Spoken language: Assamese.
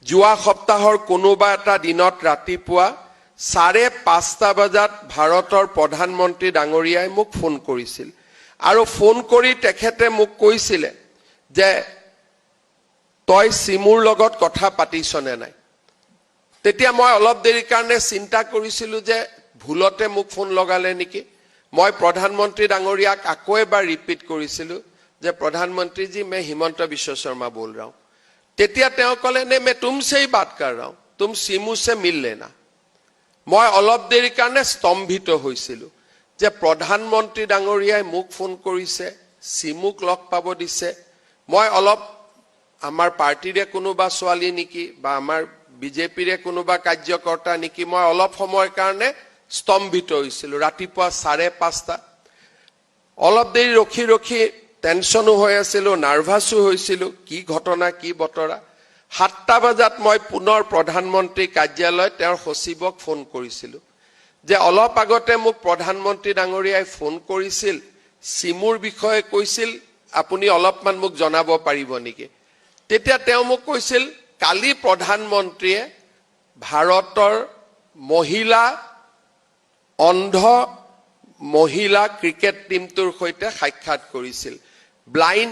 যোৱা সপ্তাহৰ কোনোবা এটা দিনত ৰাতিপুৱা 5:30 বজাত ভাৰতৰ প্ৰধানমন্ত্ৰী ডাঙৰীয়াই মোক ফোন কৰিছিল আৰু ফোন কৰি তেখেতে মোক কৈছিলে যে তই সিমুৰ লগত কথা পাতিছনে নাই তেতিয়া মই অলপ দেৰি কাৰণে চিন্তা কৰিছিলো যে ভুলতে মোক ফোন লগালে নেকি মই প্ৰধানমন্ত্ৰী ডাঙৰীয়াক আকৌ এবাৰ ৰিপিট কৰিছিলো যে प्रधानमंत्री जी मैं हिमंत विश्व शर्मा बोल रहा हूं तेतिया तेव कले ने मैं तुमसे ही बात कर रहा हूं तुम सिमू से मिल लेना मैं अलप देरी कारणे स्तम्भित होइसिलु जे प्रधानमंत्री डांगरियाय मुख फोन करिसे सिमुक लग पाबो दिसे मैं अलप आमार पार्टीरे कोनोबा स्वाली निकी बा आमार बीजेपीरे कोनोबा कार्यकर्ता निकी मैं अलप समय कारणे स्तम्भित होइसिलु रातिपुवा 5:30 अलप देरी रखी रखी टेंशनो হৈ আছিল নাৰ্ভাসো হৈছিল কি ঘটনা কি বতৰা 7টা বজাত মই পুনৰ প্ৰধানমন্ত্ৰী কাৰ্যালয় তেওঁৰ সচিবক ফোন কৰিছিল যে অলপ আগতে মোক প্ৰধানমন্ত্ৰী ডাঙৰীয়াই ফোন কৰিছিল সিমুৰ বিষয়ে কৈছিল আপুনি অলপমান মোক জনাব পাৰিব নেকি তেতিয়া তেওঁ মোক কৈছিল কালি প্ৰধানমন্ত্ৰীয়ে ভাৰতৰ মহিলা অন্ধ মহিলা ক্ৰিকেট টিমটোৰ সৈতে সাক্ষাৎ কৰিছিল Blind